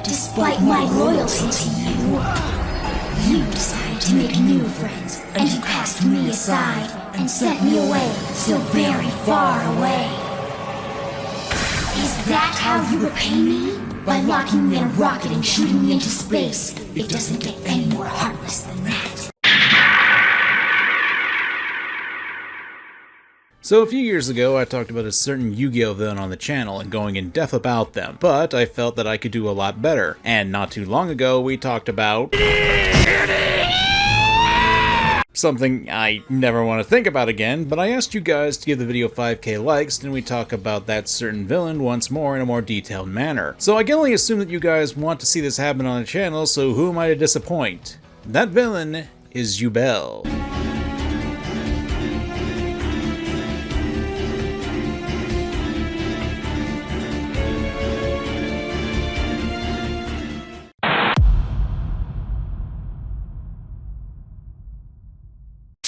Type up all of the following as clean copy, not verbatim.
Despite my loyalty to you decided to make new friends, and you cast me aside and sent me away, so very far away. Is that how you repay me? By locking me in a rocket and shooting me into space? It doesn't get any more heartless than that. So a few years ago, I talked about a certain Yu-Gi-Oh villain on the channel and going in depth about them, but I felt that I could do a lot better. And not too long ago, we talked about something I never want to think about again, but I asked you guys to give the video 5k likes, and we talk about that certain villain once more in a more detailed manner. So I can only assume that you guys want to see this happen on the channel, so who am I to disappoint? That villain is Yubel.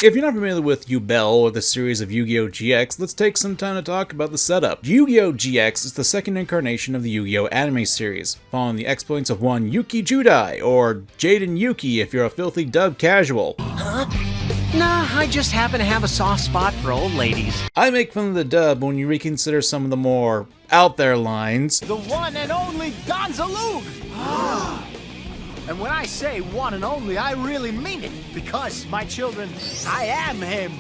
If you're not familiar with Yubel or the series of Yugioh GX, let's take some time to talk about the setup. Yugioh GX is the second incarnation of the Yu-Gi-Oh anime series, following the exploits of one Yuki Judai, or Jaden Yuki if you're a filthy dub casual. Huh? Nah, I just happen to have a soft spot for old ladies. I make fun of the dub when you reconsider some of the more out there lines. The one and only Gonzaloo! And when I say one and only, I really mean it. Because, my children, I am him.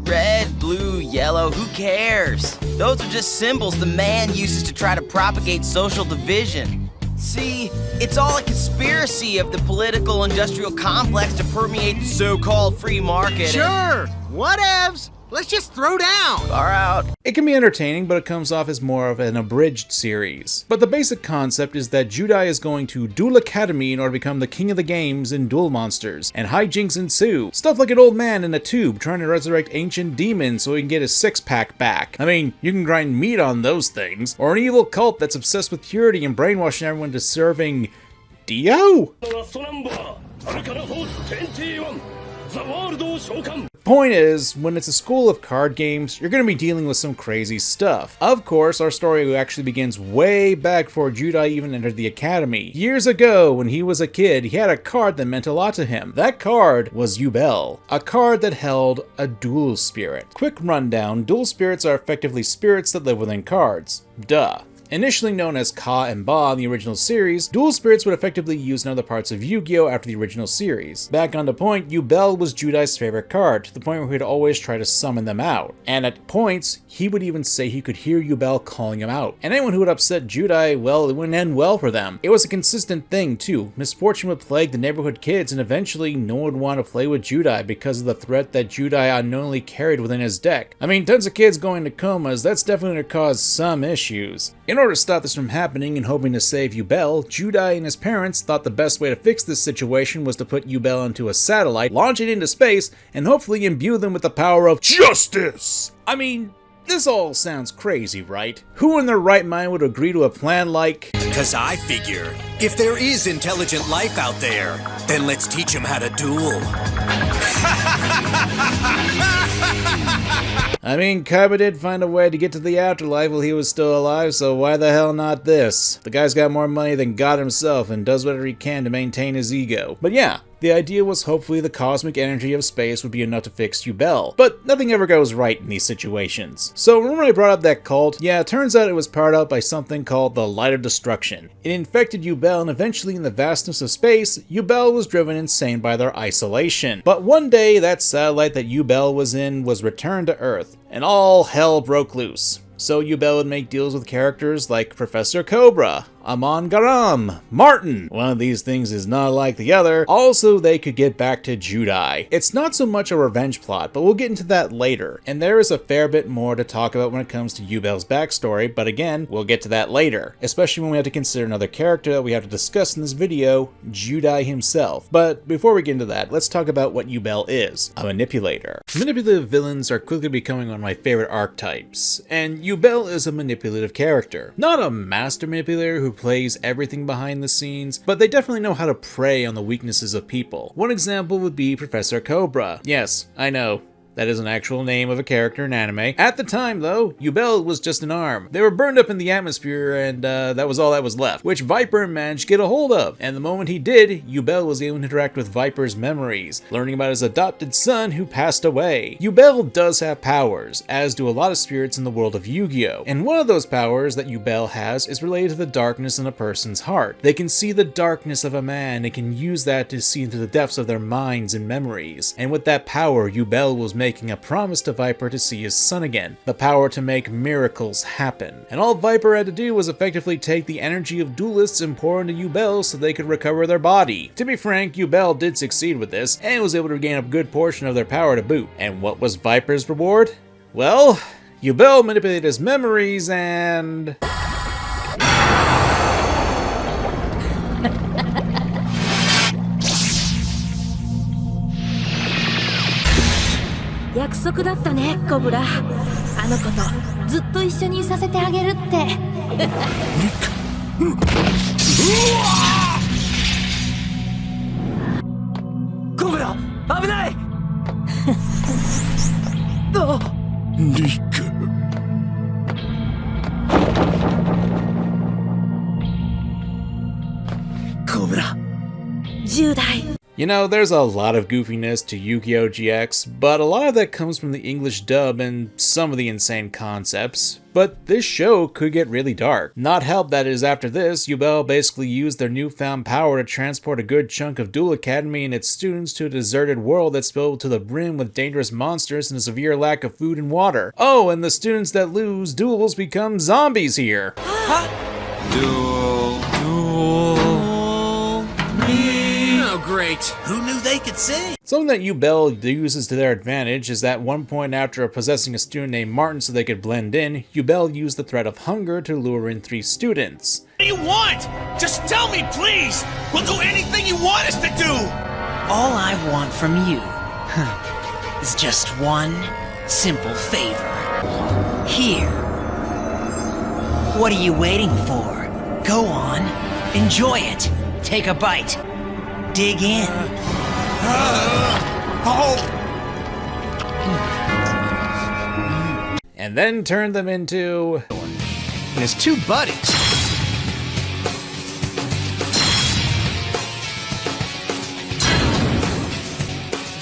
Red, blue, yellow, who cares? Those are just symbols the man uses to try to propagate social division. See, it's all a conspiracy of the political industrial complex to permeate the so-called free market. Sure, whatevs. Let's just throw down. Far out. It can be entertaining, but it comes off as more of an abridged series. But the basic concept is that Judai is going to Duel Academy in order to become the king of the games in Duel Monsters, and hijinks ensue. Stuff like an old man in a tube trying to resurrect ancient demons so he can get his six-pack back. I mean, you can grind meat on those things. Or an evil cult that's obsessed with purity and brainwashing everyone to serving Dio? Point is, when it's a school of card games, you're going to be dealing with some crazy stuff. Of course, our story actually begins way back before Judai even entered the academy. Years ago, when he was a kid, he had a card that meant a lot to him. That card was Yubel, a card that held a dual spirit. Quick rundown, dual spirits are effectively spirits that live within cards. Duh. Initially known as Ka and Ba in the original series, dual spirits would effectively use in other parts of Yu-Gi-Oh! After the original series. Back on the point, Yubel was Judai's favorite card, to the point where he'd always try to summon them out. And at points, he would even say he could hear Yubel calling him out. And anyone who would upset Judai, well, it wouldn't end well for them. It was a consistent thing too. Misfortune would plague the neighborhood kids, and eventually no one would want to play with Judai because of the threat that Judai unknowingly carried within his deck. I mean, tons of kids going to comas, that's definitely going to cause some issues. In order to stop this from happening and hoping to save Yubel, Judai and his parents thought the best way to fix this situation was to put Yubel into a satellite, launch it into space, and hopefully imbue them with the power of justice! I mean, this all sounds crazy, right? Who in their right mind would agree to a plan like... Cause I figure, if there is intelligent life out there, then let's teach them how to duel. I mean, Kaiba did find a way to get to the afterlife while he was still alive, so why the hell not this? The guy's got more money than God himself and does whatever he can to maintain his ego. But yeah, the idea was hopefully the cosmic energy of space would be enough to fix Yubel, but nothing ever goes right in these situations. So remember when I brought up that cult? Yeah, it turns out it was powered up by something called the Light of Destruction. It infected Yubel, and eventually in the vastness of space, Yubel was driven insane by their isolation. But one day, that satellite that Yubel was in was returned to Earth, and all hell broke loose. So Yubel would make deals with characters like Professor Cobra, Amon Garam, Martin. One of these things is not like the other. Also, they could get back to Judai. It's not so much a revenge plot, but we'll get into that later. And there is a fair bit more to talk about when it comes to Yubel's backstory, but again, we'll get to that later. Especially when we have to consider another character that we have to discuss in this video, Judai himself. But before we get into that, let's talk about what Yubel is, a manipulator. Manipulative villains are quickly becoming one of my favorite archetypes, and Yubel is a manipulative character. Not a master manipulator who plays everything behind the scenes, but they definitely know how to prey on the weaknesses of people. One example would be Professor Cobra. Yes, I know. That is an actual name of a character in anime. At the time, though, Yubel was just an arm. They were burned up in the atmosphere, and that was all that was left, which Viper managed to get a hold of. And the moment he did, Yubel was able to interact with Viper's memories, learning about his adopted son who passed away. Yubel does have powers, as do a lot of spirits in the world of Yugioh. And one of those powers that Yubel has is related to the darkness in a person's heart. They can see the darkness of a man and can use that to see into the depths of their minds and memories. And with that power, Yubel was making a promise to Viper to see his son again. The power to make miracles happen. And all Viper had to do was effectively take the energy of duelists and pour into Yubel so they could recover their body. To be frank, Yubel did succeed with this, and was able to regain a good portion of their power to boot. And what was Viper's reward? Well, Yubel manipulated his memories and... Judai. You know, there's a lot of goofiness to Yugioh GX, but a lot of that comes from the English dub and some of the insane concepts. But this show could get really dark. Not helped that it is after this, Yubel basically used their newfound power to transport a good chunk of Duel Academy and its students to a deserted world that's filled to the brim with dangerous monsters and a severe lack of food and water. Oh, and the students that lose duels become zombies here. Oh, great. Who knew they could sing? Something that Yubel uses to their advantage is that at one point after possessing a student named Martin so they could blend in, Yubel used the threat of hunger to lure in 3 students. What do you want? Just tell me, please! We'll do anything you want us to do! All I want from you is just one simple favor. Here. What are you waiting for? Go on, enjoy it. Take a bite. Dig in. And then turn them into... And his 2 buddies.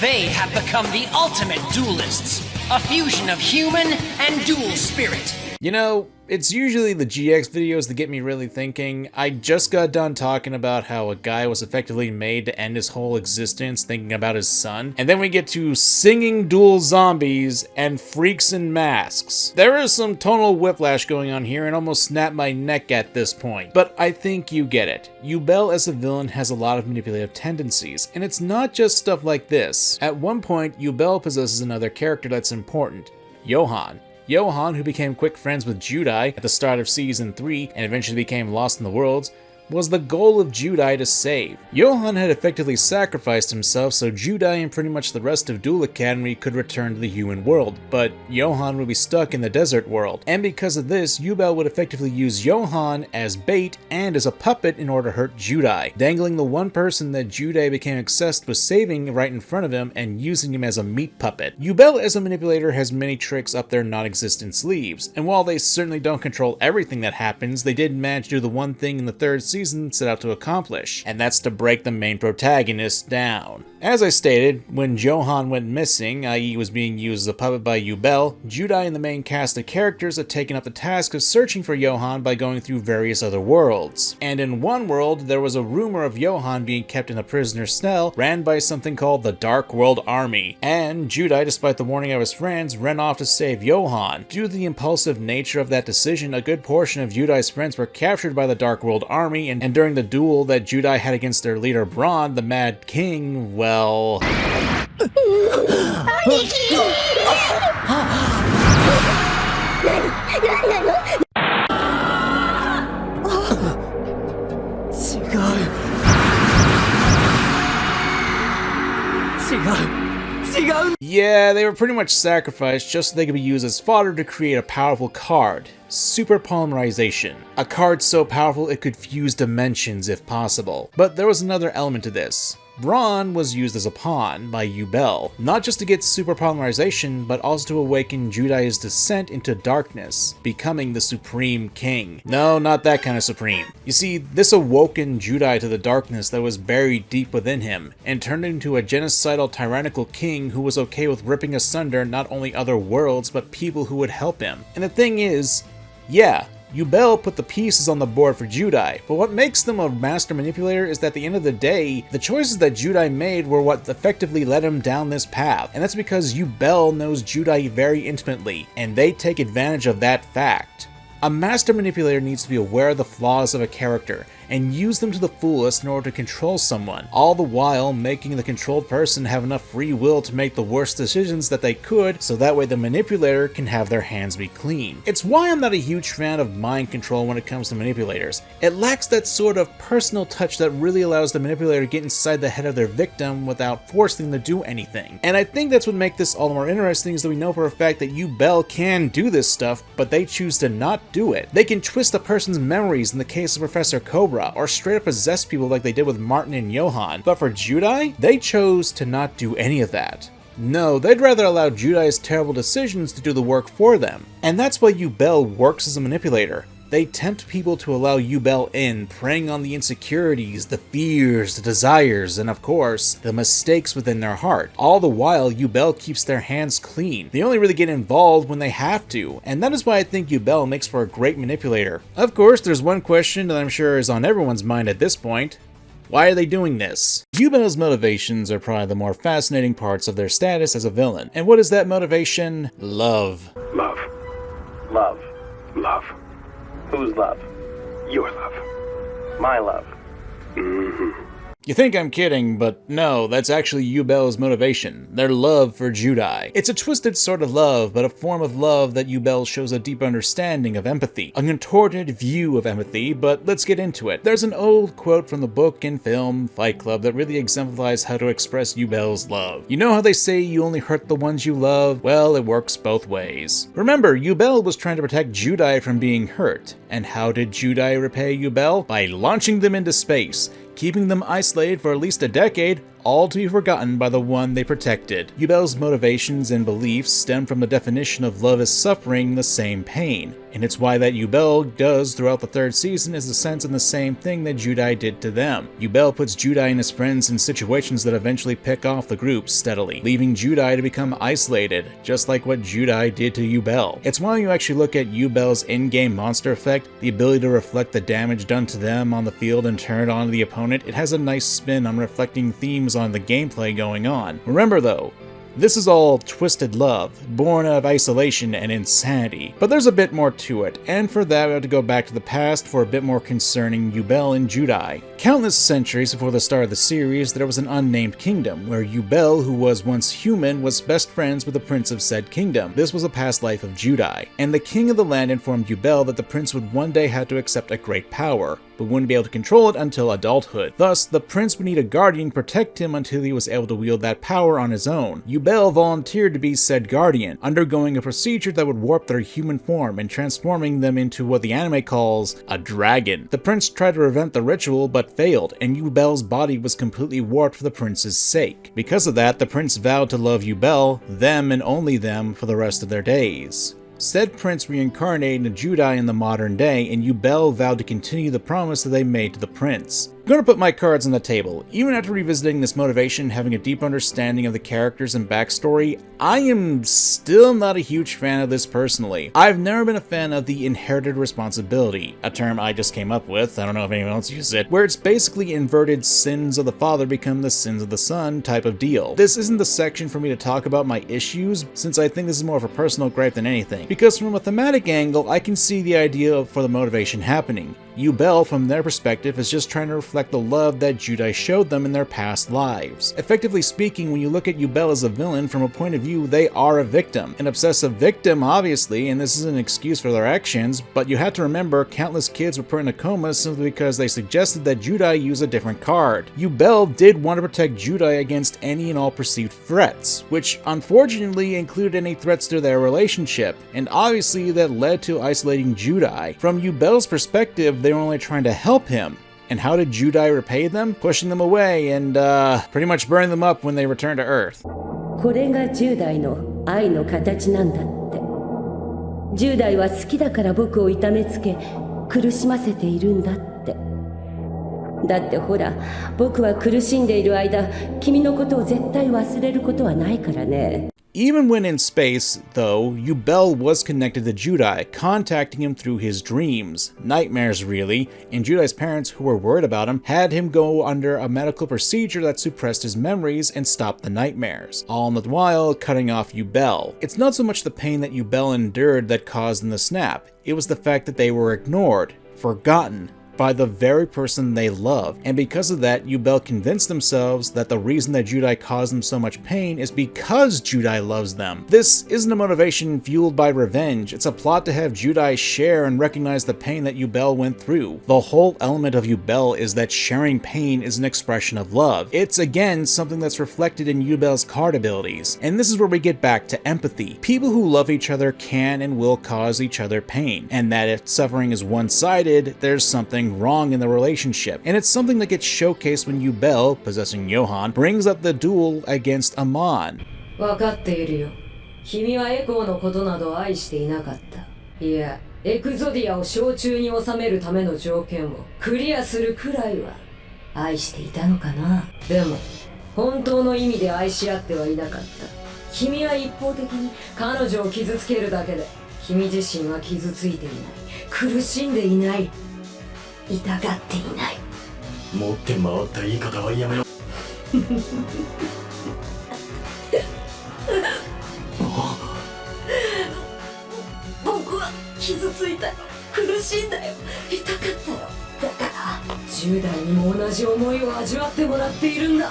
They have become the ultimate duelists, a fusion of human and dual spirit. You know, it's usually the GX videos that get me really thinking. I just got done talking about how a guy was effectively made to end his whole existence thinking about his son, and then we get to singing dual zombies and freaks in masks. There is some tonal whiplash going on here and almost snapped my neck at this point, but I think you get it. Yubel as a villain has a lot of manipulative tendencies, and it's not just stuff like this. At one point, Yubel possesses another character that's important, Johan. Johan, who became quick friends with Judai at the start of Season 3 and eventually became lost in the worlds, was the goal of Judai to save. Johan had effectively sacrificed himself so Judai and pretty much the rest of Duel Academy could return to the human world, but Johan would be stuck in the desert world. And because of this, Yubel would effectively use Johan as bait and as a puppet in order to hurt Judai, dangling the one person that Judai became obsessed with saving right in front of him and using him as a meat puppet. Yubel as a manipulator has many tricks up their non-existent sleeves, and while they certainly don't control everything that happens, they did manage to do the one thing in the 3rd season set out to accomplish, and that's to break the main protagonist down. As I stated, when Johan went missing, i.e. was being used as a puppet by Yubel, Judai and the main cast of characters had taken up the task of searching for Johan by going through various other worlds. And in one world, there was a rumor of Johan being kept in a prisoner's cell ran by something called the Dark World Army. And Judai, despite the warning of his friends, ran off to save Johan. Due to the impulsive nature of that decision, a good portion of Judai's friends were captured by the Dark World Army, and during the duel that Judai had against their leader Braun, the Mad King, well... Yeah, they were pretty much sacrificed just so they could be used as fodder to create a powerful card. Super polymerization. A card so powerful it could fuse dimensions if possible. But there was another element to this. Brawn was used as a pawn by Yubel, not just to get super polymerization, but also to awaken Judai's descent into darkness, becoming the Supreme King. No, not that kind of supreme. You see, this awoken Judai to the darkness that was buried deep within him, and turned him into a genocidal tyrannical king who was okay with ripping asunder not only other worlds, but people who would help him. And the thing is, yeah, Yubel put the pieces on the board for Judai, but what makes them a master manipulator is that at the end of the day, the choices that Judai made were what effectively led him down this path, and that's because Yubel knows Judai very intimately, and they take advantage of that fact. A master manipulator needs to be aware of the flaws of a character, and use them to the fullest in order to control someone, all the while making the controlled person have enough free will to make the worst decisions that they could, so that way the manipulator can have their hands be clean. It's why I'm not a huge fan of mind control when it comes to manipulators. It lacks that sort of personal touch that really allows the manipulator to get inside the head of their victim without forcing them to do anything. And I think that's what makes this all the more interesting, is that we know for a fact that Yubel can do this stuff, but they choose to not do it. They can twist a person's memories in the case of Professor Cobra, or straight up possess people like they did with Martin and Johan, but for Judai, they chose to not do any of that. No, they'd rather allow Judai's terrible decisions to do the work for them. And that's why Yubel works as a manipulator. They tempt people to allow Yubel in, preying on the insecurities, the fears, the desires, and of course, the mistakes within their heart. All the while, Yubel keeps their hands clean. They only really get involved when they have to, and that is why I think Yubel makes for a great manipulator. Of course, there's one question that I'm sure is on everyone's mind at this point. Why are they doing this? Yubel's motivations are probably the more fascinating parts of their status as a villain. And what is that motivation? Love. Love. Love. Love. Whose love? Your love. My love. You think I'm kidding, but no, that's actually Yubel's motivation, their love for Judai. It's a twisted sort of love, but a form of love that Yubel shows a deep understanding of empathy, a contorted view of empathy, but let's get into it. There's an old quote from the book and film Fight Club that really exemplifies how to express Yubel's love. You know how they say you only hurt the ones you love? Well, it works both ways. Remember, Yubel was trying to protect Judai from being hurt, and how did Judai repay Yubel? By launching them into space, keeping them isolated for at least a decade, all to be forgotten by the one they protected. Yubel's motivations and beliefs stem from the definition of love as suffering the same pain, and it's why that Yubel does throughout the third season is a sense in the same thing that Judai did to them. Yubel puts Judai and his friends in situations that eventually pick off the group steadily, leaving Judai to become isolated, just like what Judai did to Yubel. It's why you actually look at Yubel's in-game monster effect, the ability to reflect the damage done to them on the field and turn it onto the opponent. It has a nice spin on reflecting themes on the gameplay going on. Remember though, this is all twisted love, born out of isolation and insanity. But there's a bit more to it, and for that we have to go back to the past for a bit more concerning Yubel and Judai. Countless centuries before the start of the series, there was an unnamed kingdom, where Yubel, who was once human, was best friends with the prince of said kingdom. This was a past life of Judai, and the king of the land informed Yubel that the prince would one day have to accept a great power, but wouldn't be able to control it until adulthood. Thus, the prince would need a guardian to protect him until he was able to wield that power on his own. Yubel volunteered to be said guardian, undergoing a procedure that would warp their human form and transforming them into what the anime calls a dragon. The prince tried to prevent the ritual but failed, and Yubel's body was completely warped for the prince's sake. Because of that, the prince vowed to love Yubel, them and only them, for the rest of their days. Said prince reincarnated into Judai in the modern day, and Yubel vowed to continue the promise that they made to the prince. I'm going to put my cards on the table. Even after revisiting this motivation, having a deep understanding of the characters and backstory, I am still not a huge fan of this personally. I've never been a fan of the inherited responsibility, a term I just came up with, I don't know if anyone else uses it, where it's basically inverted sins of the father become the sins of the son type of deal. This isn't the section for me to talk about my issues, since I think this is more of a personal gripe than anything, because from a thematic angle, I can see the idea for the motivation happening. Yubel, from their perspective, is just trying to reflect the love that Judai showed them in their past lives. Effectively speaking, when you look at Yubel as a villain, from a point of view, they are a victim. An obsessive victim, obviously, and this isn't an excuse for their actions, but you have to remember countless kids were put in a coma simply because they suggested that Judai use a different card. Yubel did want to protect Judai against any and all perceived threats, which unfortunately included any threats to their relationship, and obviously that led to isolating Judai. From Yubel's perspective, they were only trying to help him, And how did Judai repay them? Pushing them away and pretty much burning them up when they return to Earth. これが10代の愛の形なんだって。10代は好きだから僕を痛めつけ苦しませているんだって。だってほら、僕は苦しんでいる間、君のことを絶対忘れることはないからね。Even when in space, though, Yubel was connected to Judai, contacting him through his dreams. Nightmares, really, and Judai's parents, who were worried about him, had him go under a medical procedure that suppressed his memories and stopped the nightmares, all the while cutting off Yubel. It's not so much the pain that Yubel endured that caused them to snap, it was the fact that they were ignored, forgotten, by the very person they loved, and because of that, Yubel convinced themselves that the reason that Judai caused them so much pain is because Judai loves them. This isn't a motivation fueled by revenge, it's a plot to have Judai share and recognize the pain that Yubel went through. The whole element of Yubel is that sharing pain is an expression of love. It's again something that's reflected in Yubel's card abilities, and this is where we get back to empathy. People who love each other can and will cause each other pain, and that if suffering is one-sided, there's something wrong in the relationship, and it's something that gets showcased when Yubel, possessing Johan, brings up the duel against Amon. 分かっているよ。君はエコーのことなど愛していなかった。いや、エクゾディアを掌中に収めるための条件をクリアするくらいは愛していたのかな。でも、本当の意味で愛し合ってはいなかった。君は一方的に彼女を傷つけるだけで、君自身は傷ついていない。苦しんでいない。痛がっていない。持って回った言い方はやめろ。僕は傷ついたよ。苦しんだよ。痛かったよ。だから10代にも同じ思いを味わってもらっているんだ。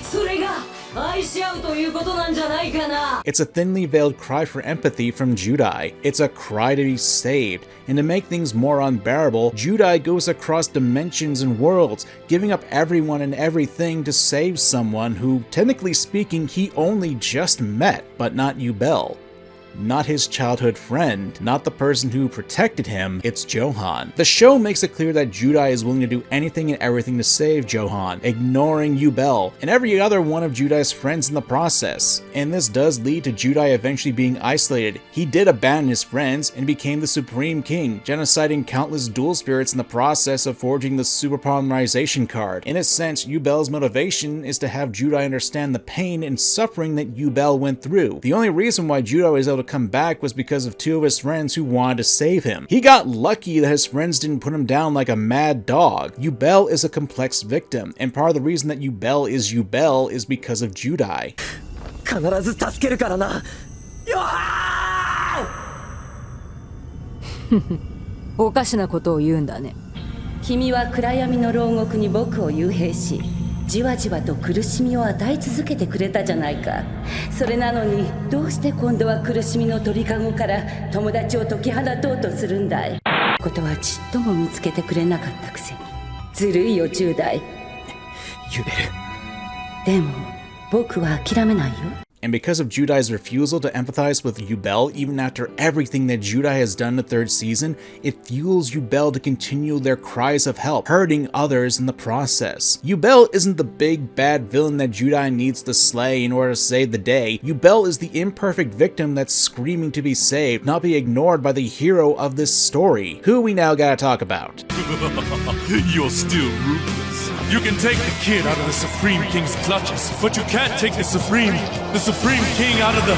それが愛し合うということなんじゃないかな。 It's a thinly veiled cry for empathy from Judai. It's a cry to be saved, and to make things more unbearable, Judai goes across dimensions and worlds, giving up everyone and everything to save someone who, technically speaking, he only just met, but not Yubel. Not his childhood friend, not the person who protected him, it's Johan. The show makes it clear that Judai is willing to do anything and everything to save Johan, ignoring Yubel and every other one of Judai's friends in the process. And this does lead to Judai eventually being isolated. He did abandon his friends and became the Supreme King, genociding countless dual spirits in the process of forging the Super Polymerization card. In a sense, Yubel's motivation is to have Judai understand the pain and suffering that Yubel went through. The only reason why Judai was able to come back was because of two of his friends who wanted to save him. He got lucky that his friends didn't put him down like a mad dog. Yubel is a complex victim, and part of the reason that Yubel is because of Judai. 必ず助けるからな。よはーおかしなことを言うんだね。君は暗闇の牢獄に僕を幽閉し、じわじわと苦しみを与え続けてくれたじゃないか。それなのにどうして今度は苦しみの鳥かごから友達を解き放とうとするんだい。ことはちっとも見つけてくれなかったくせに。ずるいよ10代。ユベル。でも僕は諦めないよ。And because of Judai's refusal to empathize with Yubel, even after everything that Judai has done in the third season, it fuels Yubel to continue their cries of help, hurting others in the process. Yubel isn't the big bad villain that Judai needs to slay in order to save the day. Yubel is the imperfect victim that's screaming to be saved, not be ignored by the hero of this story, who we now gotta talk about. You're still ruthless. You can take the kid out of the Supreme King's clutches, but you can't take the Supreme King out of the...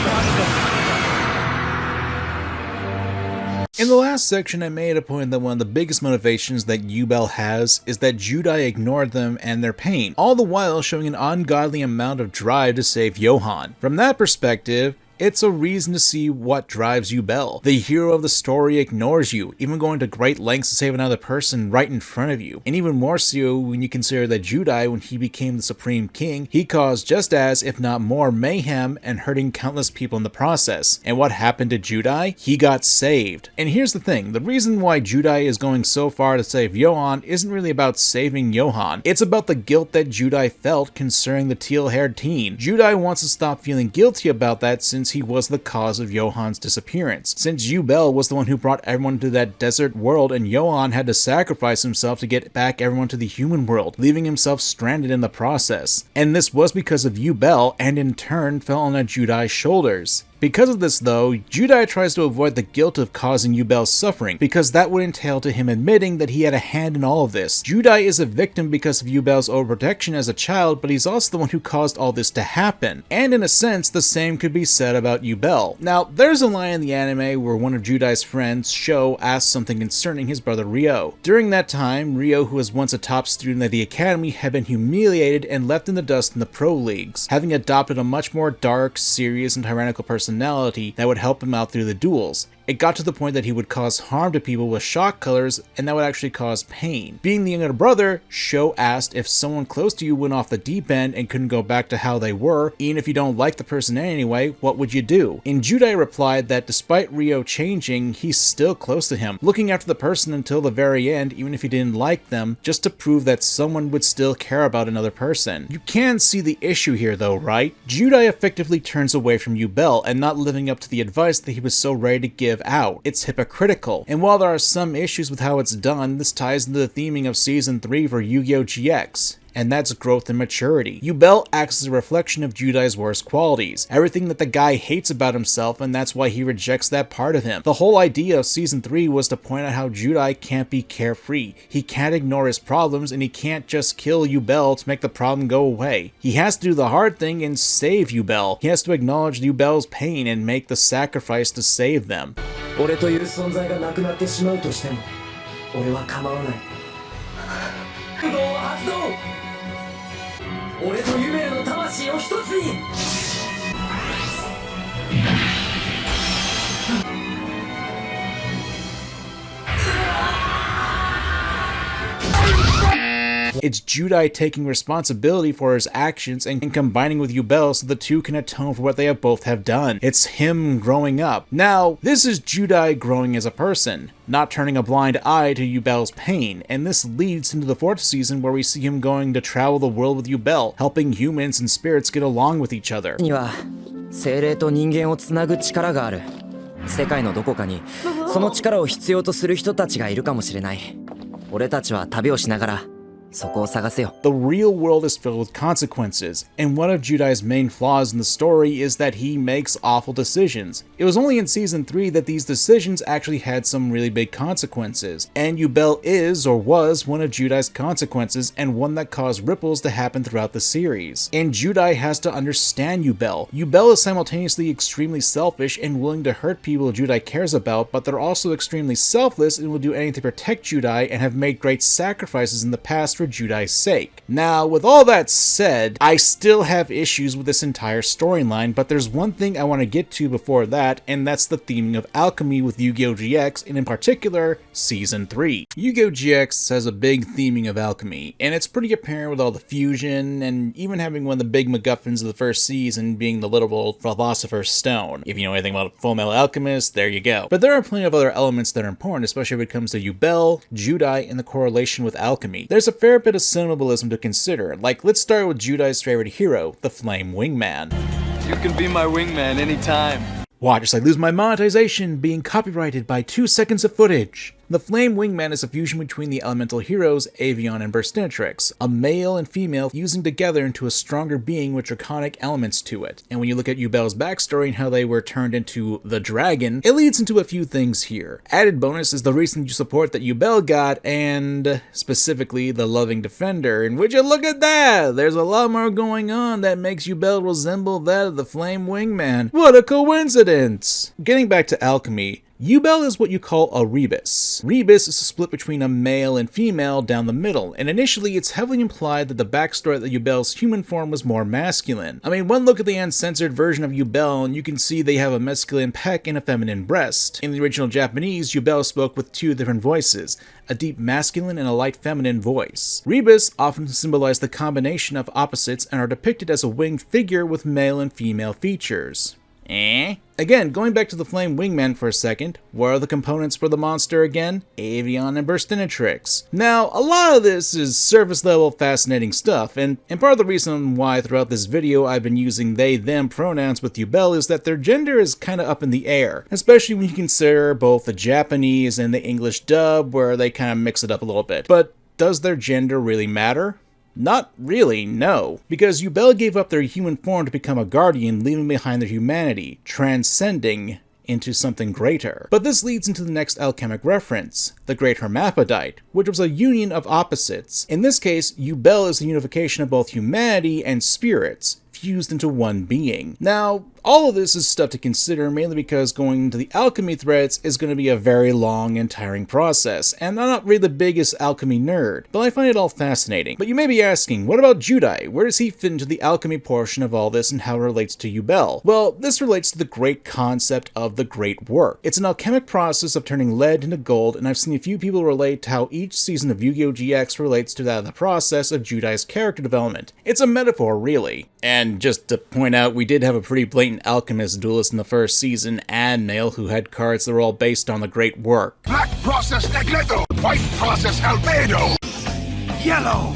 In the last section, I made a point that one of the biggest motivations that Yubel has is that Judai ignored them and their pain, all the while showing an ungodly amount of drive to save Johan. From that perspective, it's a reason to see what drives Yubel. The hero of the story ignores you, even going to great lengths to save another person right in front of you. And even more so when you consider that Judai, when he became the Supreme King, he caused just as, if not more, mayhem and hurting countless people in the process. And what happened to Judai? He got saved. And here's the thing, the reason why Judai is going so far to save Johan isn't really about saving Johan. It's about the guilt that Judai felt concerning the teal-haired teen. Judai wants to stop feeling guilty about that since essence, he was the cause of Johan's disappearance, since Yubel was the one who brought everyone to that desert world and Johan had to sacrifice himself to get back everyone to the human world, leaving himself stranded in the process. And this was because of Yubel, and in turn fell on Judai's shoulders. Because of this though, Judai tries to avoid the guilt of causing Yubel's suffering, because that would entail to him admitting that he had a hand in all of this. Judai is a victim because of Yubel's overprotection as a child, but he's also the one who caused all this to happen. And in a sense, the same could be said about Yubel. Now, there's a line in the anime where one of Judai's friends, Sho, asks something concerning his brother Ryo. During that time, Ryo, who was once a top student at the academy, had been humiliated and left in the dust in the pro leagues, having adopted a much more dark, serious, and tyrannical personality that would help him out through the duels. It got to the point that he would cause harm to people with shock colors, and that would actually cause pain. Being the younger brother, Sho asked if someone close to you went off the deep end and couldn't go back to how they were, even if you don't like the person anyway, what would you do? And Judai replied that despite Ryo changing, he's still close to him, looking after the person until the very end, even if he didn't like them, just to prove that someone would still care about another person. You can see the issue here though, right? Judai effectively turns away from Yubel and not living up to the advice that he was so ready to give out. It's hypocritical. And while there are some issues with how it's done, this ties into the theming of Season 3 for Yugioh GX. And that's growth and maturity. Yubel acts as a reflection of Judai's worst qualities, everything that the guy hates about himself, and that's why he rejects that part of him. The whole idea of Season 3 was to point out how Judai can't be carefree. He can't ignore his problems, and he can't just kill Yubel to make the problem go away. He has to do the hard thing and save Yubel. He has to acknowledge Yubel's pain and make the sacrifice to save them. 俺という存在がなくなってしまうとしても俺は構わない。不動を発動。俺とユベルの魂を一つに。It's Judai taking responsibility for his actions and combining with Yubel so the two can atone for what they both have done. It's him growing up. Now, this is Judai growing as a person, not turning a blind eye to Yubel's pain, and this leads into the 4th season where we see him going to travel the world with Yubel, helping humans and spirits get along with each other. には精霊と人間をつなぐ力がある。世界のどこかにその力を必要とする人たちがいるかもしれない。俺たちは旅をしながら The real world is filled with consequences, and one of Judai's main flaws in the story is that he makes awful decisions. It was only in Season 3 that these decisions actually had some really big consequences, and Yubel is, or was, one of Judai's consequences, and one that caused ripples to happen throughout the series. And Judai has to understand Yubel. Yubel is simultaneously extremely selfish and willing to hurt people Judai cares about, but they're also extremely selfless and will do anything to protect Judai and have made great sacrifices in the past for Judai's sake. Now, with all that said, I still have issues with this entire storyline, but there's one thing I want to get to before that, and that's the theming of alchemy with Yugioh GX, and in particular, Season 3. Yugioh GX has a big theming of alchemy, and it's pretty apparent with all the fusion, and even having one of the big MacGuffins of the first season being the literal Philosopher's Stone. If you know anything about Full Metal Alchemist, there you go. But there are plenty of other elements that are important, especially when it comes to Yubel, Judai, and the correlation with alchemy. There's a fair bit of symbolism to consider, like let's start with Judai's favorite hero, the Flame Wingman. You can be my wingman anytime. Watch as I lose my monetization being copyrighted by 2 seconds of footage. The Flame Wingman is a fusion between the elemental heroes Avion and Burstinatrix, a male and female fusing together into a stronger being with draconic elements to it. And when you look at Yubel's backstory and how they were turned into the dragon, it leads into a few things here. Added bonus is the recent support that Yubel got, and specifically the Loving Defender, and would you look at that? There's a lot more going on that makes Yubel resemble that of the Flame Wingman. What a coincidence! Getting back to alchemy, Yubel is what you call a rebus. Rebus is a split between a male and female down the middle, and initially it's heavily implied that the backstory of Yubel's human form was more masculine. I mean, one look at the uncensored version of Yubel and you can see they have a masculine peck and a feminine breast. In the original Japanese, Yubel spoke with 2 different voices, a deep masculine and a light feminine voice. Rebus often symbolize the combination of opposites and are depicted as a winged figure with male and female features. Again, going back to the Flame Wingman for a second, what are the components for the monster again? Avion and Burstinatrix. Now, a lot of this is surface level fascinating stuff, and part of the reason why throughout this video I've been using they, them pronouns with Yubel is that their gender is kinda up in the air, especially when you consider both the Japanese and the English dub where they kinda mix it up a little bit. But does their gender really matter? Not really, no. Because Yubel gave up their human form to become a guardian, leaving behind their humanity, transcending into something greater. But this leads into the next alchemic reference, the Great Hermaphrodite, which was a union of opposites. In this case, Yubel is the unification of both humanity and spirits, fused into one being. Now, all of this is stuff to consider, mainly because going into the alchemy threads is going to be a very long and tiring process, and I'm not really the biggest alchemy nerd, but I find it all fascinating. But you may be asking, what about Judai? Where does he fit into the alchemy portion of all this and how it relates to Yubel? Well, this relates to the great concept of the great work. It's an alchemic process of turning lead into gold, and I've seen a few people relate to how each season of Yugioh GX relates to that of the process of Judai's character development. It's a metaphor, really. And just to point out, we did have a pretty blatant alchemist duelist in the first season, and male, who had cards that were all based on the great work. Black process Negleto, white process Albedo, yellow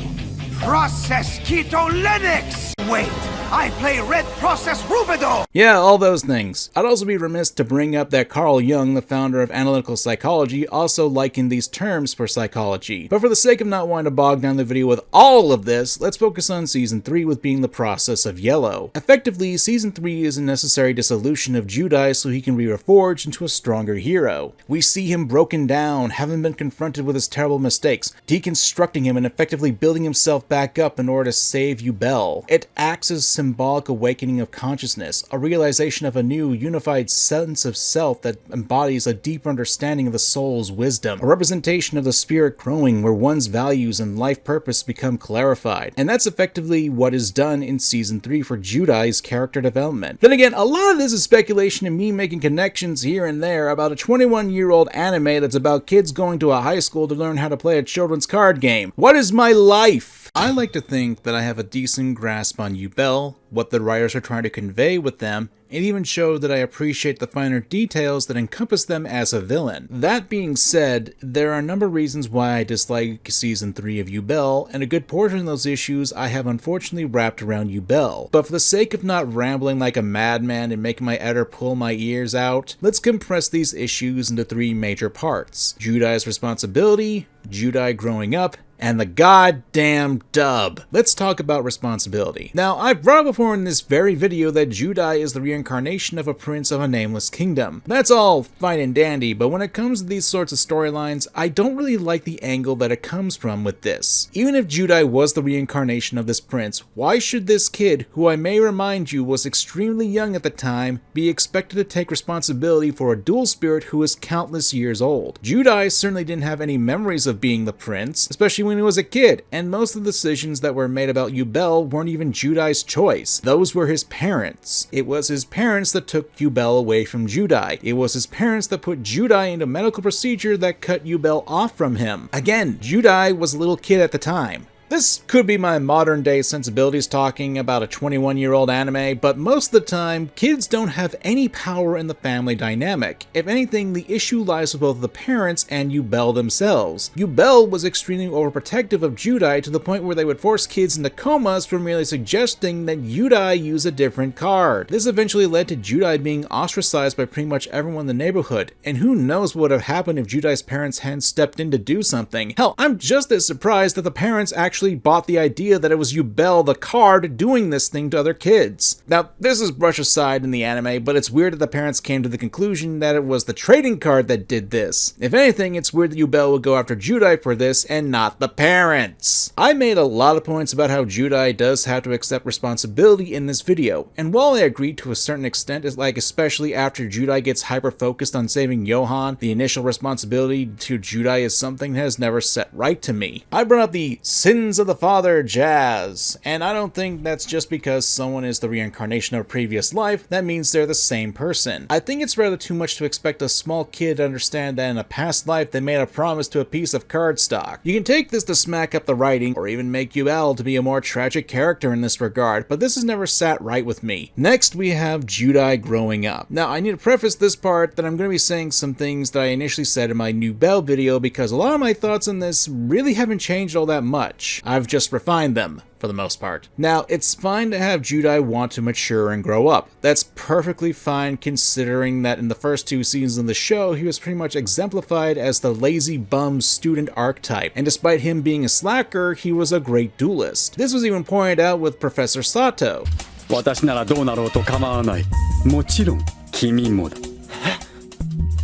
process Keto Lennox. Wait, I play red process Rubido. Yeah, all those things. I'd also be remiss to bring up that Carl Jung, the founder of analytical psychology, also likened these terms for psychology. But for the sake of not wanting to bog down the video with all of this, let's focus on Season 3 with being the process of Yellow. Effectively, Season 3 is a necessary dissolution of Judai so he can be reforged into a stronger hero. We see him broken down, having been confronted with his terrible mistakes, deconstructing him and effectively building himself back up in order to save Yubel. It acts as symbolic awakening of consciousness, a realization of a new, unified sense of self that embodies a deeper understanding of the soul's wisdom, a representation of the spirit growing where one's values and life purpose become clarified. And that's effectively what is done in Season 3 for Judai's character development. Then again, a lot of this is speculation and me making connections here and there about a 21-year-old anime that's about kids going to a high school to learn how to play a children's card game. What is my life? I like to think that I have a decent grasp on Yubel, what the writers are trying to convey with them, and even show that I appreciate the finer details that encompass them as a villain. That being said, there are a number of reasons why I dislike Season 3 of Yubel, and a good portion of those issues I have unfortunately wrapped around Yubel. But for the sake of not rambling like a madman and making my editor pull my ears out, let's compress these issues into 3 major parts: Judai's responsibility, Judai growing up, and the goddamn dub. Let's talk about responsibility. Now, I've brought up before in this very video that Judai is the reincarnation of a prince of a nameless kingdom. That's all fine and dandy, but when it comes to these sorts of storylines, I don't really like the angle that it comes from with this. Even if Judai was the reincarnation of this prince, why should this kid, who I may remind you was extremely young at the time, be expected to take responsibility for a dual spirit who is countless years old? Judai certainly didn't have any memories of being the prince, especially when he was a kid, and most of the decisions that were made about Yubel weren't even Judai's choice. Those were his parents. It was his parents that took Yubel away from Judai. It was his parents that put Judai into a medical procedure that cut Yubel off from him. Again, Judai was a little kid at the time. This could be my modern day sensibilities talking about a 21-year-old anime, but most of the time, kids don't have any power in the family dynamic. If anything, the issue lies with both the parents and Yubel themselves. Yubel was extremely overprotective of Judai to the point where they would force kids into comas for merely suggesting that Judai use a different card. This eventually led to Judai being ostracized by pretty much everyone in the neighborhood, and who knows what would have happened if Judai's parents hadn't stepped in to do something. Hell, I'm just as surprised that the parents actually bought the idea that it was Yubel the card doing this thing to other kids. Now, this is brushed aside in the anime, but it's weird that the parents came to the conclusion that it was the trading card that did this. If anything, it's weird that Yubel would go after Judai for this and not the parents. I made a lot of points about how Judai does have to accept responsibility in this video, and while I agree to a certain extent, especially after Judai gets hyper-focused on saving Johan, the initial responsibility to Judai is something that has never set right to me. I brought up the Sins of the Father jazz. And I don't think that's just because someone is the reincarnation of a previous life, that means they're the same person. I think it's rather too much to expect a small kid to understand that in a past life they made a promise to a piece of cardstock. You can take this to smack up the writing, or even make Yubel to be a more tragic character in this regard, but this has never sat right with me. Next, we have Judai growing up. Now, I need to preface this part that I'm going to be saying some things that I initially said in my Yubel video because a lot of my thoughts on this really haven't changed all that much. I've just refined them, for the most part. Now, it's fine to have Judai want to mature and grow up. That's perfectly fine considering that in the first 2 seasons of the show, he was pretty much exemplified as the lazy bum student archetype, and despite him being a slacker, he was a great duelist. This was even pointed out with Professor Sato. 私ならどうなろうと構わない。もちろん君もだ。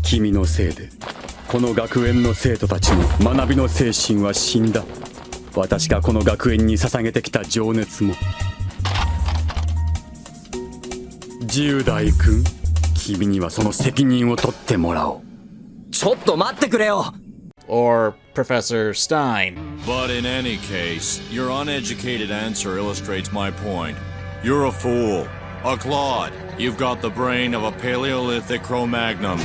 君のせいでこの学園の生徒たちの学びの精神は死んだ。私がこの学園に捧げてきた情熱も。10代君、君にはその責任を取ってもらおう。ちょっと待ってくれよ。Or Professor Stein. But in any case, your uneducated answer illustrates my point. You're a fool. A clod. You've got the brain of a Paleolithic Cro-Magnon.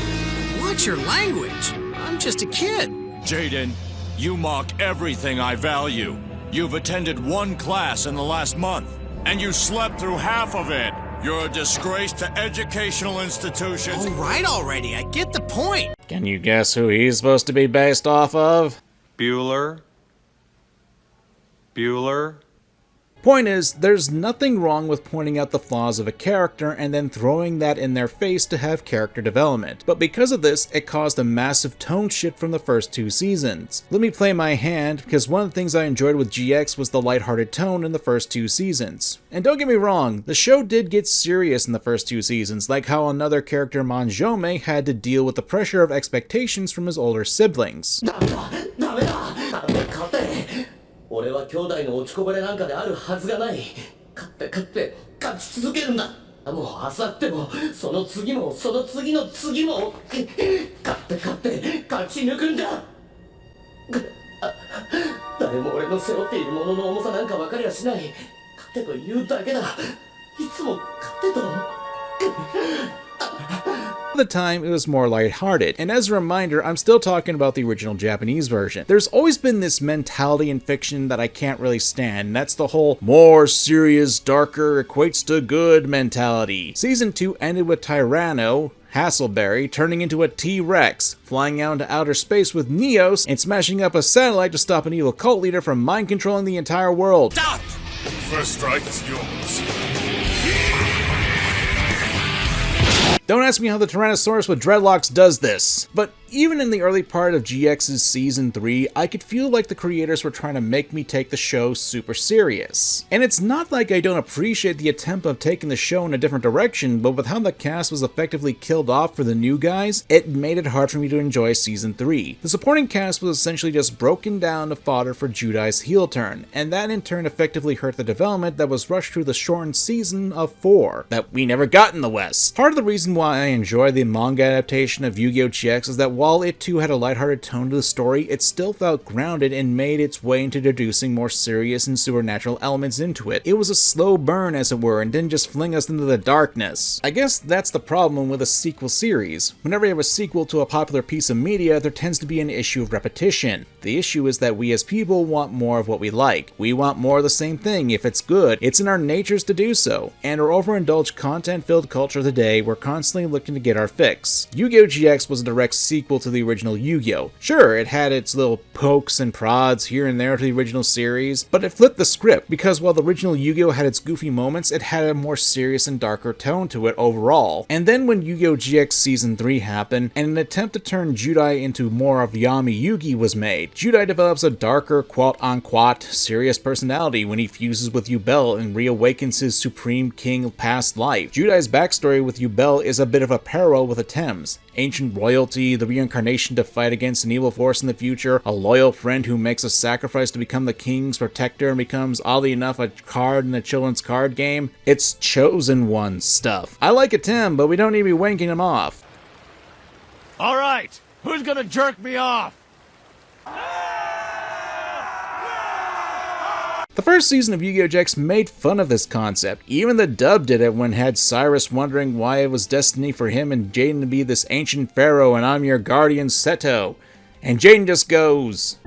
Watch your language. I'm just a kid. Jaden, you mock everything I value. You've attended 1 class in the last month, and you slept through half of it. You're a disgrace to educational institutions. All right already, I get the point. Can you guess who he's supposed to be based off of? Bueller? Point is, there's nothing wrong with pointing out the flaws of a character and then throwing that in their face to have character development, but because of this, it caused a massive tone shift from the first 2 seasons. Let me play my hand, because one of the things I enjoyed with GX was the lighthearted tone in the first 2 seasons. And don't get me wrong, the show did get serious in the first 2 seasons, like how another character, Manjome, had to deal with the pressure of expectations from his older siblings. 俺は兄弟の落ちこぼれなんかであるはずがない。勝って勝ち続けるんだ。もうあさってもその次もその次の次も勝って勝ち抜くんだ。誰も俺の背負っているものの重さなんか分かりゃしない。勝てと言うだけだ。いつも勝てと。At the time, it was more lighthearted, and as a reminder, I'm still talking about the original Japanese version. There's always been this mentality in fiction that I can't really stand, and that's the whole more serious, darker equates to good mentality. Season 2 ended with Tyranno, Hasselberry, turning into a T-Rex, flying out into outer space with Neos, and smashing up a satellite to stop an evil cult leader from mind-controlling the entire world. Stop! First strike is yours. Don't ask me how the Tyrannosaurus with dreadlocks does this, but even in the early part of GX's Season 3, I could feel like the creators were trying to make me take the show super serious. And it's not like I don't appreciate the attempt of taking the show in a different direction, but with how the cast was effectively killed off for the new guys, it made it hard for me to enjoy Season 3. The supporting cast was essentially just broken down to fodder for Judai's heel turn, and that in turn effectively hurt the development that was rushed through the shortened season of 4 that we never got in the West. Part of the reason why I enjoy the manga adaptation of Yugioh GX is that while it too had a lighthearted tone to the story, it still felt grounded and made its way into introducing more serious and supernatural elements into it. It was a slow burn, as it were, and didn't just fling us into the darkness. I guess that's the problem with a sequel series. Whenever you have a sequel to a popular piece of media, there tends to be an issue of repetition. The issue is that we as people want more of what we like. We want more of the same thing. If it's good, it's in our natures to do so. And our overindulged content-filled culture today, we're constantly looking to get our fix. Yugioh GX was a direct sequel to the original Yu-Gi-Oh! Sure, it had its little pokes and prods here and there to the original series, but it flipped the script, because while the original Yu-Gi-Oh! Had its goofy moments, it had a more serious and darker tone to it overall. And then when Yu-Gi-Oh! GX Season 3 happened, and an attempt to turn Judai into more of Yami Yugi was made, Judai develops a darker, quote-unquote, serious personality when he fuses with Yubel and reawakens his Supreme King past life. Judai's backstory with Yubel is a bit of a parallel with Atem's. Ancient royalty, the reincarnation to fight against an evil force in the future, a loyal friend who makes a sacrifice to become the king's protector and becomes, oddly enough, a card in a children's card game. It's chosen one stuff. I like Atem, but we don't need to be wanking him off. Alright, who's gonna jerk me off? The first season of Yugioh GX made fun of this concept. Even the dub did it when had Cyrus wondering why it was destiny for him and Jaden to be this ancient pharaoh and I'm your guardian Seto. And Jaden just goes...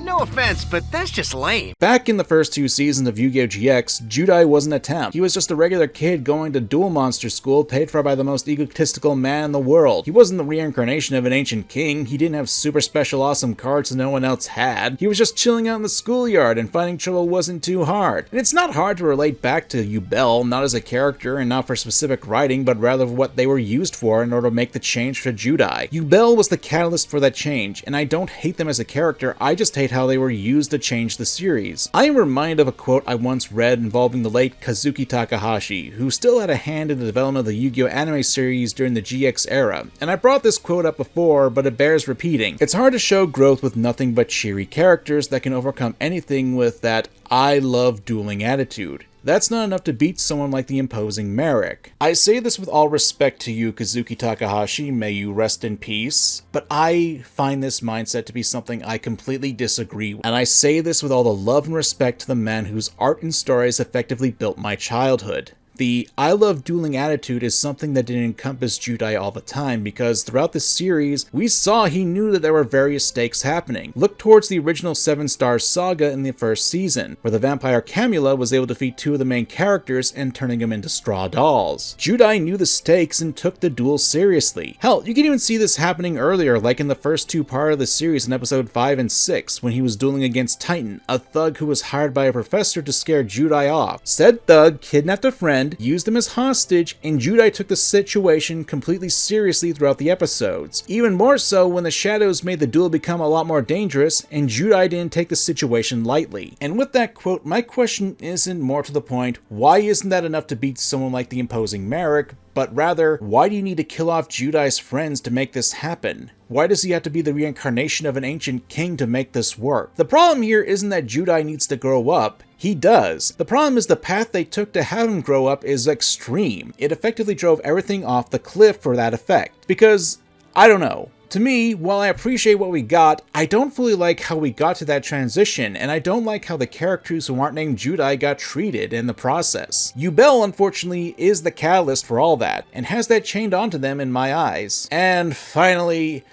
No offense, but that's just lame. Back in the first 2 seasons of Yugioh GX, Judai wasn't a temp. He was just a regular kid going to duel monster school paid for by the most egotistical man in the world. He wasn't the reincarnation of an ancient king, he didn't have super special awesome cards that no one else had. He was just chilling out in the schoolyard and finding trouble wasn't too hard. And it's not hard to relate back to Yubel, not as a character and not for specific writing, but rather what they were used for in order to make the change for Judai. Yubel was the catalyst for that change, and I don't hate them as a character, I just hate how they were used to change the series. I am reminded of a quote I once read involving the late Kazuki Takahashi, who still had a hand in the development of the Yu-Gi-Oh anime series during the GX era, and I brought this quote up before, but it bears repeating. It's hard to show growth with nothing but cheery characters that can overcome anything with that I love dueling attitude. That's not enough to beat someone like the imposing Merrick. I say this with all respect to you, Kazuki Takahashi, may you rest in peace, but I find this mindset to be something I completely disagree with. And I say this with all the love and respect to the man whose art and stories effectively built my childhood. The I love dueling attitude is something that didn't encompass Judai all the time, because throughout the series, we saw he knew that there were various stakes happening. Look towards the original 7-star saga in the first season, where the vampire Camula was able to defeat 2 of the main characters and turning them into straw dolls. Judai knew the stakes and took the duel seriously. Hell, you can even see this happening earlier, like in the first 2 parts of the series in episode 5 and 6, when he was dueling against Titan, a thug who was hired by a professor to scare Judai off. Said thug kidnapped a friend, used him as hostage, and Judai took the situation completely seriously throughout the episodes. Even more so when the shadows made the duel become a lot more dangerous, and Judai didn't take the situation lightly. And with that quote, my question isn't more to the point, why isn't that enough to beat someone like the imposing Merrick, but rather, why do you need to kill off Judai's friends to make this happen? Why does he have to be the reincarnation of an ancient king to make this work? The problem here isn't that Judai needs to grow up. He does. The problem is the path they took to have him grow up is extreme. It effectively drove everything off the cliff for that effect. Because, I don't know. To me, while I appreciate what we got, I don't fully like how we got to that transition, and I don't like how the characters who aren't named Judai got treated in the process. Yubel, unfortunately, is the catalyst for all that, and has that chained onto them in my eyes. And finally,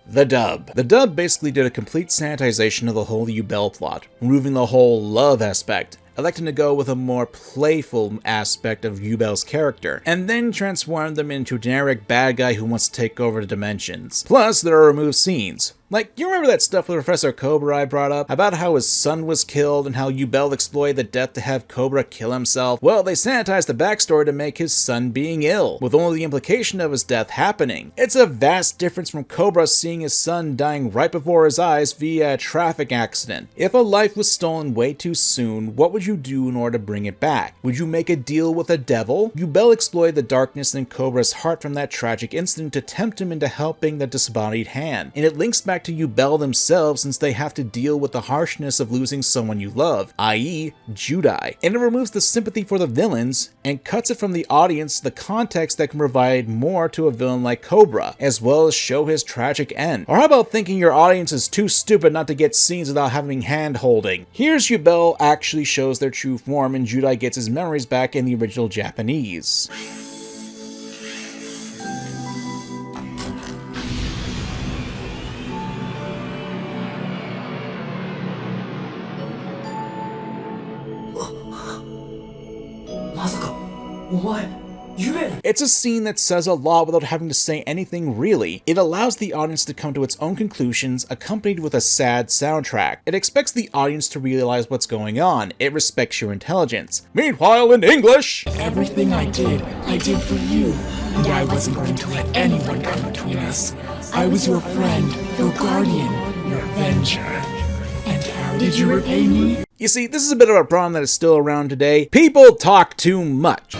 the dub. The dub basically did a complete sanitization of the whole Yubel plot, removing the whole love aspect, electing to go with a more playful aspect of Yubel's character, and then transformed them into a generic bad guy who wants to take over the dimensions. Plus, there are removed scenes. Like, you remember that stuff with Professor Cobra I brought up? About how his son was killed and how Yubel exploited the death to have Cobra kill himself? Well, they sanitized the backstory to make his son being ill, with only the implication of his death happening. It's a vast difference from Cobra seeing his son dying right before his eyes via a traffic accident. If a life was stolen way too soon, what would you do in order to bring it back? Would you make a deal with the devil? Yubel exploited the darkness in Cobra's heart from that tragic incident to tempt him into helping the disembodied hand, and it links back to Yubel themselves since they have to deal with the harshness of losing someone you love, i.e. Judai. And it removes the sympathy for the villains and cuts it from the audience the context that can provide more to a villain like Cobra, as well as show his tragic end. Or how about thinking your audience is too stupid not to get scenes without having hand-holding? Here's Yubel actually shows their true form and Judai gets his memories back in the original Japanese. It's a scene that says a lot without having to say anything really. It allows the audience to come to its own conclusions, accompanied with a sad soundtrack. It expects the audience to realize what's going on. It respects your intelligence. Meanwhile, in English, everything I did for you, and I wasn't going to let anyone come between us. I was your friend, your guardian, your avenger. And how did you repay me? You see, this is a bit of a problem that is still around today. People talk too much.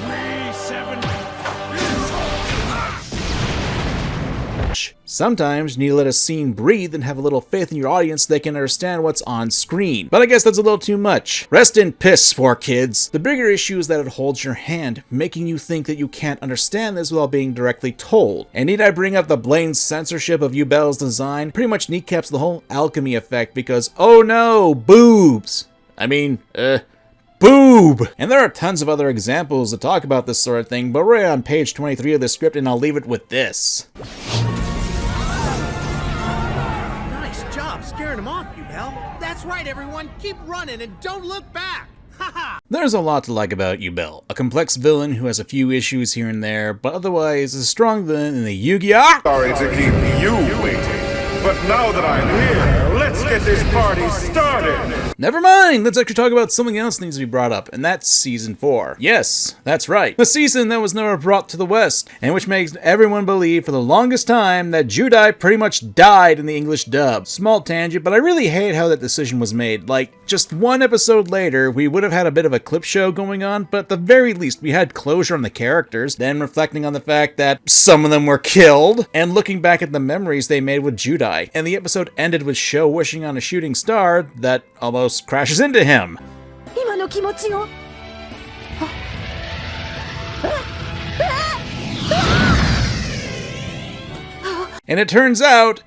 Sometimes you need to let a scene breathe and have a little faith in your audience so they can understand what's on screen. But I guess that's a little too much. Rest in piss, 4Kids. The bigger issue is that it holds your hand, making you think that you can't understand this without being directly told. And need I bring up the blatant censorship of Yubel's design? Pretty much kneecaps the whole alchemy effect because, oh no, boobs! I mean, boob! And there are tons of other examples to talk about this sort of thing, but we're on page 23 of the script and I'll leave it with this. Nice job scaring him off, Yubel. That's right, everyone. Keep running and don't look back. Haha! There's a lot to like about Yubel, a complex villain who has a few issues here and there, but otherwise is a strong villain in the Yugioh. Sorry to keep you waiting, but now that I'm here, let's get this party started! Never mind, let's actually talk about something else that needs to be brought up, and that's Season 4. Yes, that's right. The season that was never brought to the West, and which makes everyone believe for the longest time that Judai pretty much died in the English dub. Small tangent, but I really hate how that decision was made. Like, just one episode later, we would have had a bit of a clip show going on, but at the very least, we had closure on the characters, then reflecting on the fact that some of them were killed, and looking back at the memories they made with Judai. And the episode ended with Sho wishing on a shooting star that almost crashes into him. And it turns out,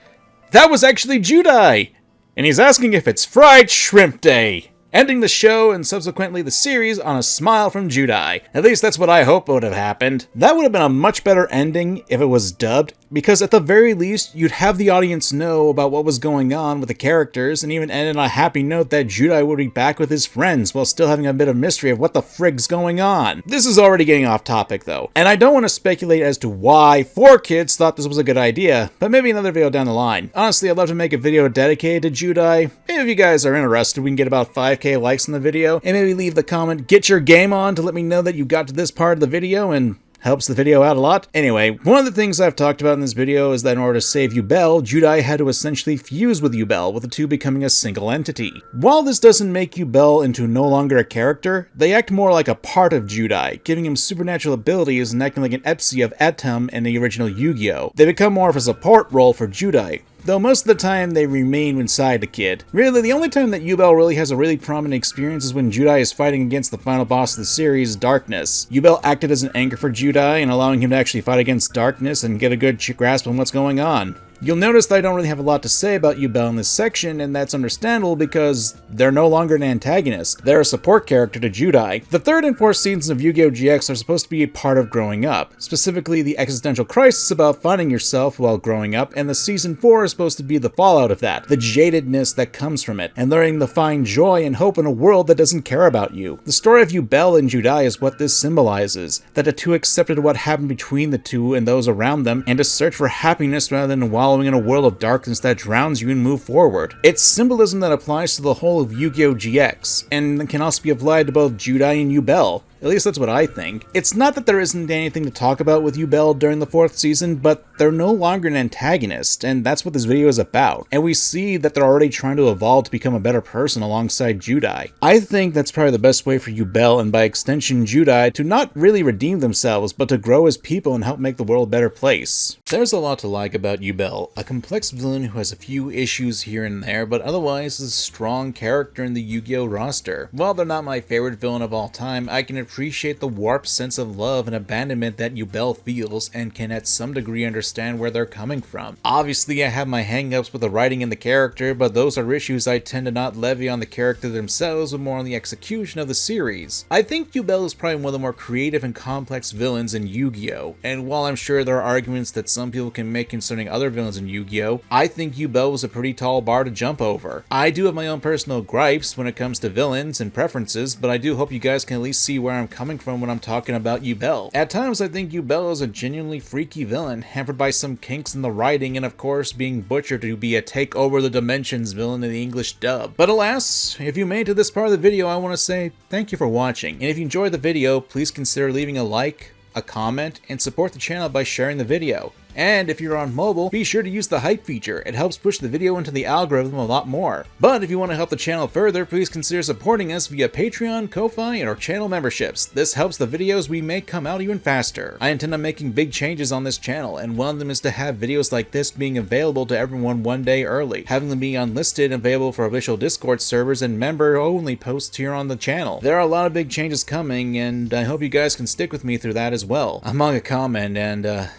that was actually Judai! And he's asking if it's Fried Shrimp Day! Ending the show and subsequently the series on a smile from Judai. At least that's what I hope would have happened. That would have been a much better ending if it was dubbed, because at the very least, you'd have the audience know about what was going on with the characters, and even end on a happy note that Judai would be back with his friends, while still having a bit of mystery of what the frig's going on. This is already getting off topic though, and I don't want to speculate as to why 4Kids thought this was a good idea, but maybe another video down the line. Honestly, I'd love to make a video dedicated to Judai. Maybe if you guys are interested, we can get about 5K likes on the video, and maybe leave the comment, "Get your game on," to let me know that you got to this part of the video, and helps the video out a lot. Anyway, one of the things I've talked about in this video is that in order to save Yubel, Judai had to essentially fuse with Yubel, with the two becoming a single entity. While this doesn't make Yubel into no longer a character, they act more like a part of Judai, giving him supernatural abilities and acting like an Epsi of Atom in the original Yu-Gi-Oh! They become more of a support role for Judai, though most of the time they remain inside the kid. Really, the only time that Yubel really has a really prominent experience is when Judai is fighting against the final boss of the series, Darkness. Yubel acted as an anchor for Judai and allowing him to actually fight against Darkness and get a good grasp on what's going on. You'll notice that I don't really have a lot to say about Yubel in this section, and that's understandable because they're no longer an antagonist. They're a support character to Judai. The 3rd and 4th seasons of Yugioh GX are supposed to be a part of growing up, specifically the existential crisis about finding yourself while growing up, and the Season 4 is supposed to be the fallout of that, the jadedness that comes from it, and learning to find joy and hope in a world that doesn't care about you. The story of Yubel and Judai is what this symbolizes, that the two accepted what happened between the two and those around them, and to search for happiness rather than wallowing in a world of darkness that drowns you and move forward. It's symbolism that applies to the whole of Yugioh GX, and can also be applied to both Judai and Yubel. At least that's what I think. It's not that there isn't anything to talk about with Yubel during the 4th season, but they're no longer an antagonist, and that's what this video is about. And we see that they're already trying to evolve to become a better person alongside Judai. I think that's probably the best way for Yubel, and by extension Judai, to not really redeem themselves, but to grow as people and help make the world a better place. There's a lot to like about Yubel, a complex villain who has a few issues here and there, but otherwise is a strong character in the Yu-Gi-Oh roster. While they're not my favorite villain of all time, I can appreciate the warped sense of love and abandonment that Yubel feels, and can at some degree understand where they're coming from. Obviously, I have my hang-ups with the writing and the character, but those are issues I tend to not levy on the character themselves, but more on the execution of the series. I think Yubel is probably one of the more creative and complex villains in Yu-Gi-Oh! And while I'm sure there are arguments that some people can make concerning other villains in Yu-Gi-Oh!, I think Yubel was a pretty tall bar to jump over. I do have my own personal gripes when it comes to villains and preferences, but I do hope you guys can at least see where I'm coming from when I'm talking about Yubel. At times I think Yubel is a genuinely freaky villain, hampered by some kinks in the writing and of course being butchered to be a take over the dimensions villain in the English dub. But alas, if you made it to this part of the video, I want to say thank you for watching, and if you enjoyed the video, please consider leaving a like, a comment, and support the channel by sharing the video. And if you're on mobile, be sure to use the hype feature. It helps push the video into the algorithm a lot more. But if you want to help the channel further, please consider supporting us via Patreon, Ko-Fi, and our channel memberships. This helps the videos we make come out even faster. I intend on making big changes on this channel, and one of them is to have videos like this being available to everyone one day early, having them be unlisted and available for official Discord servers and member-only posts here on the channel. There are a lot of big changes coming, and I hope you guys can stick with me through that as well. Among a comment, and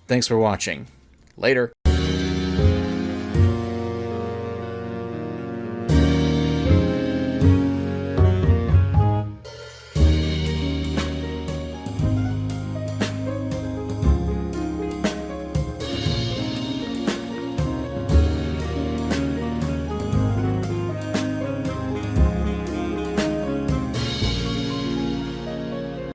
thanks for watching. Later.